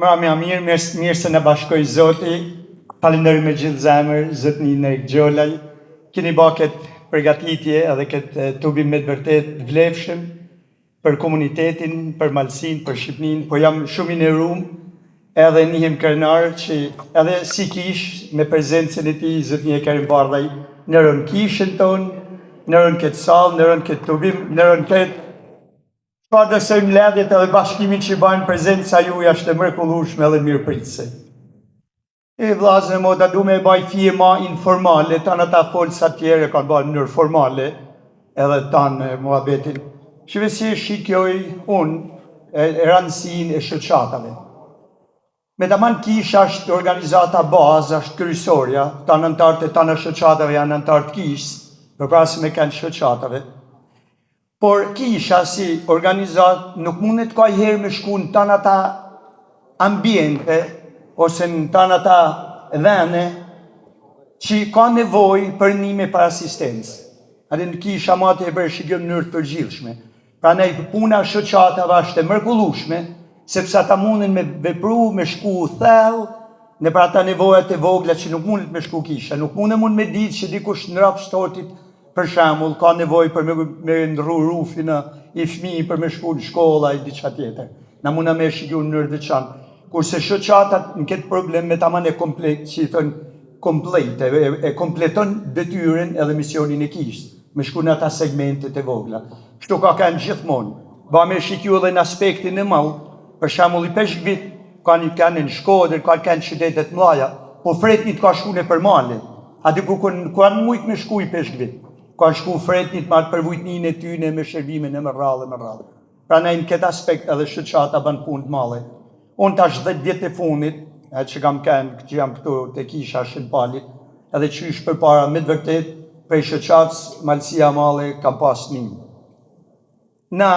Mramja mirë se në bashkoj Zoti, falenderoj me gjithë zemër, Zotni në Gjolaj, keni ba këtë përgatitje edhe këtë tubim me të vërtet vlefshëm për komunitetin, për Malsin, për Shqipnin, po jam shumë i nderuar edhe njihem krenar që edhe si kish me prezencën e tij Zotni e Kerim Bardhaj në rën kishën tonë, në rën këtë sallë, në rën këtë tubim, në rën këtë pa dësojmë ledjet edhe bashkimin që bajnë prezenca ju jashtë të mrekullueshme edhe mirëpritëse. E vllazën e moda du me baj fije ma informale, tanë ata folsa tjere kanë bajnë në mënyrë formale, edhe tanë muhabetin. Që si shikjoj unë rëndësinë e shoqatave. Me tamam kisha është organizata bazë, është kryesorja, tanë antarët e tanë shoqatave janë antarët kishës, përpara me kanë shoqatave. Por kisha si organizat nuk mundet ka herë me shku në tanë ata ambiente ose në tanë ata vene që ka nevoj për një për asistencë. Adhe në kisha ma të e bërë shikjëm në mënyrë të përgjithshme. Pra ne puna shoqatave është e mrekullueshme, sepse ata mundin me vepru, me shku thellë në për ata nevojat e vogla që nuk mundet me shku kisha. Nuk mund me ditë që dikush në rrap shtortit për shembull, ka nevoj për me ndrru rufin i fëmijë për me shku në shkolla i diçka tjetër. Na muna me shikju në mënyrë veçantë. Kurse shoqatat në këtë problem me tamam e komplet, që i thënë komplete, e kompleton detyrën edhe misionin e kishës, me shku në ata segmentet e vogla. Kështu ka kanë gjithmonë. Ba me shikju edhe në aspektin e madh, për shembull i Peshkvit, kanë në Shkodër, kanë qytetet mëdha, po Fretnit ka shku në për male. Aty ku kanë mujt me shku i Peshkvit. Ka shku Fretnit me atë përvujtnin e tyne me shërbimin e më rrallë. Pra ne në këtë aspekt edhe shoqata ban punë të madhe. Unë tash 10 vjet e fundit, që kam kënë, që jam këtu të kisha Shënpalit, edhe që ishë për para me të vërtet, prej shoqatës Malësia Male kam pas një. Na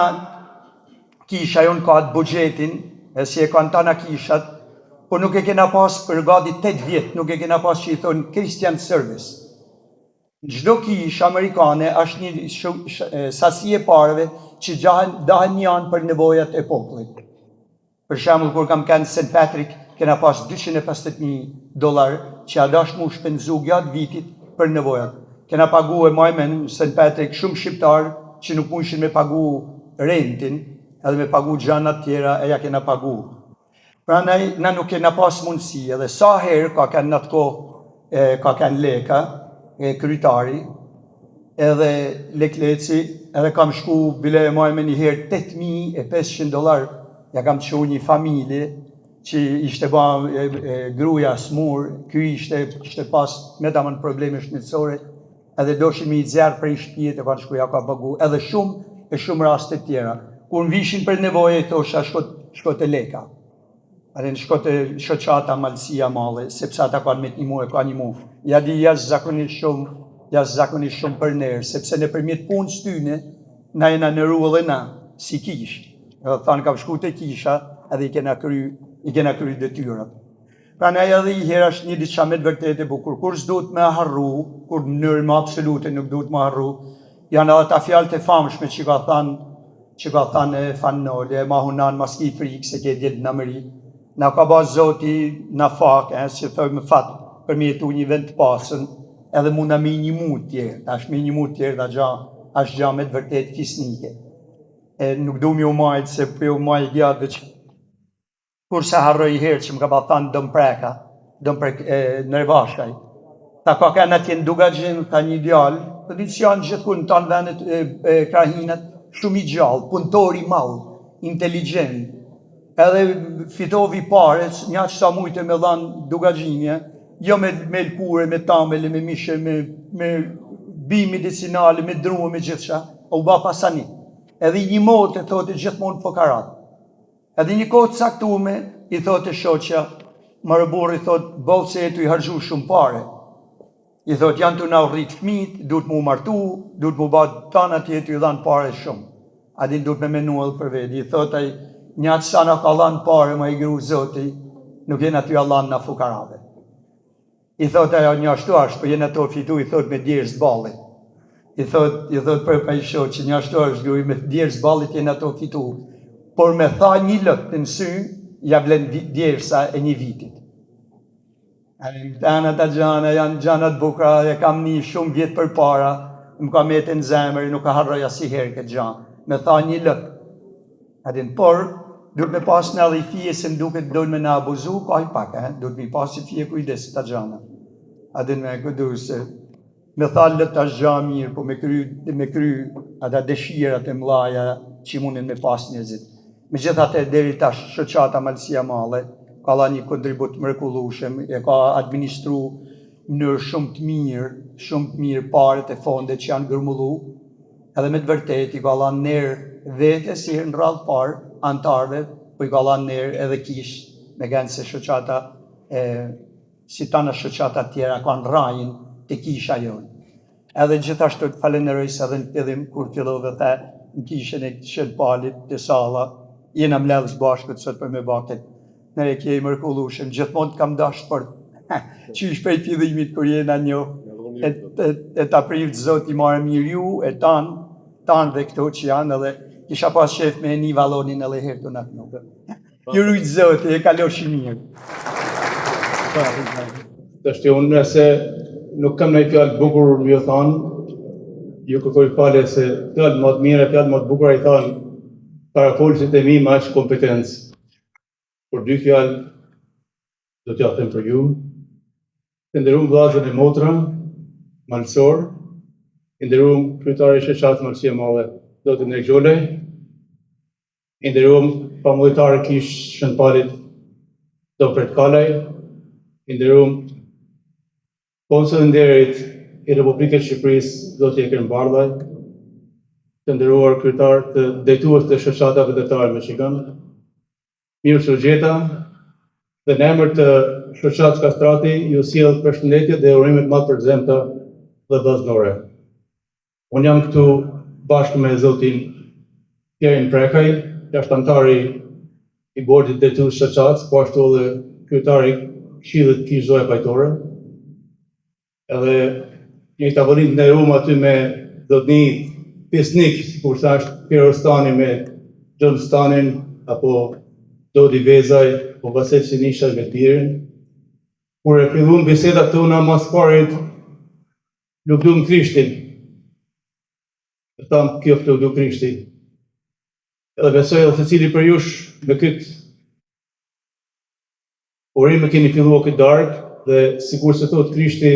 kisha jonë ka atë bugjetin, e si e kanë tana kishat, por nuk e kena pas për gati 8 vjet, nuk e kena pas që i thonë Christian Service. Çdo kishë amerikane është një sasi e parëve që dahen janë për nevojat e popullit. Për shembull, kur kam kanë St. Patrick, kena pas $250,000 që a dash mu shpenzu gjatë vitit për nevojat. Kena pagu e majmen St. Patrick shumë shqiptarë që nuk mushin me pagu rentin, edhe me pagu gjanat tjera, e ja kena pagu. Pra na nuk kena pas mundësi, edhe sa herë ka kanë në të kohë, ka kanë leka, kryetari, edhe Lekleci, edhe kam shku bile e majme një herë $8,500, ja kam të shu një familje që ishte ba gruja smur, ky ishte pas me tamam probleme shëndetësore, edhe doshim i zjarë prej shtëpijet e kanë shku ja ka pagu, edhe shumë rastet tjera. Kur në vishin për nevoje, thosha shko të leka. Edhe në shko të shoqata Malësia Male, sepse ata kanë me një mu e ka një mu. Ja di jashtëzakonisht shumë për nërë, sepse në përmjet punës tyne, na jena nëru edhe na, si kishë. Edhe thanë kam shku të kisha, edhe i kena kry detyrat. Pra ne edhe i herë është një diçka me të vërtet e bukur, kur s'duhet me harru, kur në mënyrë më absolute nuk duhet me harru, janë edhe ta fjalët e famshme që ka thanë Fanoli, ma hunan maski frikë, se ke djelë në mëri. Na ka ba Zoti na fakë, që thëmë fatë për me jetu një vend të pasën, edhe muna me një mund tjerë, tash me një mund tjerë dhe është gja me të vërtet fisnike. Nuk du mi u majtë, se për u majtë gjatë dhe që kur se harroj i herë që më ka ba thanë dëmprek nërvashkaj. Ta ka kanë atje në Dugajin, ka një djallë, të ditë që janë gjithku në tanë vendet krahinat, shumë i gjallë, punëtori malë, inteligent, edhe fitovi pare, një që sa mujtë me dhanë Dugajinje, jo me lkure, me tamele, me mishe, me bi medicinale, me drume, me gjithësha, u ba pasani. Edhe një motë e thote gjithmonë fokarat. Edhe një kohë të saktume, i thote shoqja, më rëborë i thote, bolë se e tu i hargju shumë pare, I thot, janë të na rrit fëmijët, duhet mu martu, duhet mu ba tanë atje të i dhanë pare shumë. Adin duhet me menu edhe për vedi. I thot, njatë sa na ka dhanë pare, ma i gru Zoti, nuk jenë aty Allah në fukarave. I thot, ajo një ashtu ashtë, për jenë ato fitu, i thot, me djerës balit. I thot për pa i shoh që një ashtu ashtë, gru, me djerës balit jenë ato fitu. Por me tha një lët të nësy, ja vlen djerësa e një vitit. Janë ata gjana, janë gjanat bukra, e kam një shumë vjetë për para, më ka metë në zemër, nuk ka harroja si herë këtë gjanë. Me tha një lëk. Por, duhet me pas në edhe i fije se më duket dojnë me në abuzu, ka i pak, duhet me pas i fije kujdes të gjana. Me këdu se, me tha lët të gjanë mirë, po me kry ata dëshirat e mlaja që mundin me pas njëzit. Me gjithate deri tash shoqata Malësia Male, ka la një kontribut mrekullueshëm, e ka administru mënyrë shumë të mirë paret e fondet që janë gërmullu, edhe me të vërtet i ka la nërë vete si në rrallë parë, antarve, po i ka la nërë edhe kish, me gënë se shoqata, si tana shoqata tjera, ka në rajin të kisha jonë. Edhe gjithashtu të falenderojës edhe në fillim, kur fillove the në kishën e Shën Palit të Salla, jena mledhës bashkët sot për me baket. Nëre kje i mërkullushëm, gjithmonë të kam dashtë për që i shpej fillimit kër jena një, e ta privë Zot i marë mirë ju, e tanë dhe këto që janë, edhe kisha pas shef me një valonin edhe herë të natë nuk. Ju rujtë Zot, e kaloshi mirë. Të shtë unë nëse nuk kam nëjë fjallë bukur më ju thanë, ju kërkoj fale se fjallë më të mire, fjallë më të bukur i thanë, para folësit e mi ma është kompetencë. Por dy fjallë do t'ja them për ju. Të nderuam vllazën e motra, malësor, të nderuam kryetari i shoqatë Malësia Male, Zoti Ndrek Xholaj, të nderuam pamullitari kish Shën Palit, Dr. Kalaj, të nderuam konsullin nderit i Republikës së Shqipërisë, Zoti Ekrem Bardhaj, të nderuar kryetar të drejtues të shoqatave ndërtare me Shqipërinë, mirë që gjeta, dhe në emër të shoqatës Kastrati, ju sjell përshëndetje dhe urimet më të përzemta dhe vllazënore. Unë jam këtu bashkë me Zotin Pjerin Prekaj, jashtëantari i bordit drejtues të shoqatës, po ashtu edhe kryetari Këshillit Kish Zoja Pajtore. Edhe një tavolinë të nderuam aty me zotni pjesnik, sikur thash Piero Stani me John Stanin, apo Dodi Vezaj, po Vasil Sinisha me Pirin. Kur e filluam bisedat tona mas parit, luvdum Krishtin. Tham kjo luvdu Krishti. Edhe besoj edhe secili për jush me këtë urim e keni filluar këtë darkë, dhe sikur se thot Krishti,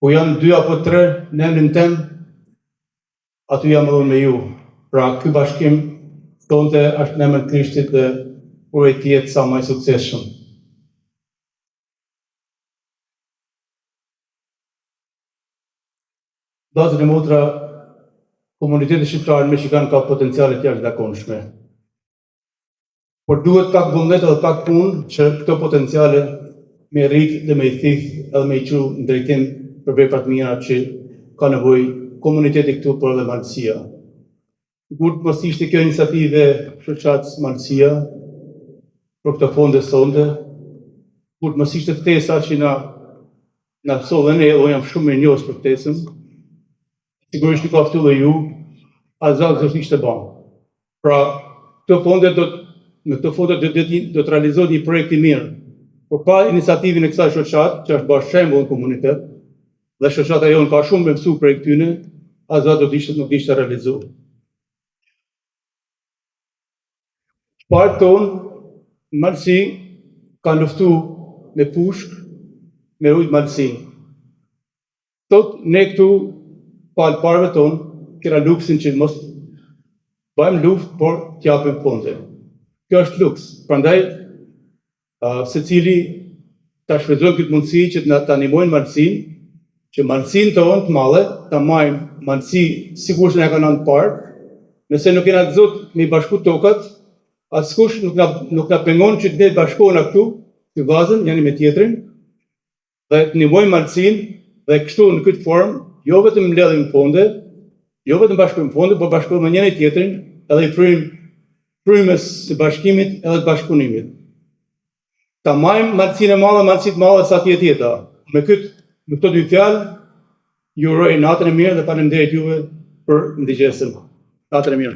ku janë 2 apo 3 në emrin tem, aty jam edhe me ju. Pra ky bashkim tonte është në emrin Krishtit dhe kur e tjetë sa më i suksesshëm. Vllazën e motra, komuniteti shqiptar me Shqikan ka potenciale të jashtëzakonshme. Por duhet pak vullnet edhe pak punë që këto potenciale me rrit dhe me i thith edhe me i çu në drejtim për veprat mira që ka nevojë komuniteti këtu për edhe Malësia. Kur të mos ishte kjo iniciative shoqatës Malësia për këto fonde sonde, kur të mos ishte ftesa që na sollen ne, o jam shumë mirënjohës për ftesën, sigurisht i ka ftuar ju, azat do të ishte bën. Pra, me këto fonde do të realizohet një projekt i mirë. Por pa iniciativin e kësaj shoqate, që është bashkë shembull në komunitet, dhe shoqata jonë ka shumë me mësu prej këtyne, azat do të nuk ishte realizuar. Partë tonë, në Malësi, kanë luftu me pushk, me rujt Malësin. Tot, ne këtu, palë parëve tonë, kera luksin që mos bëjmë luft, por t'japim fonde. Kjo është luks. Prandaj, secili ta shfrytëzojmë këtë mundësi që ta ndihmojnë Malësin, që Malësin tonë të madhe, ta marrim Malësi sikur se ne kanë në parë, nëse nuk kena të zot me bashku tokat, askush nuk na pengon që ne bashkohena këtu, të vazën, njëri me tjetrin, dhe të ndihmojmë Malësin Dhe kështu në këtë formë, jo vetëm mbledhim fonde, jo vetëm bashkojmë fonde, por bashkojmë me njëri tjetrin, edhe i frym frymës së bashkimit edhe të bashkëpunimit. Ta majmë madhësinë e madhe, madhësitë madhe sa tjeta. Me këto dy fjalë, ju uroj natën e mirë dhe faleminderit juve për ndëgjesën. Natën e mirë.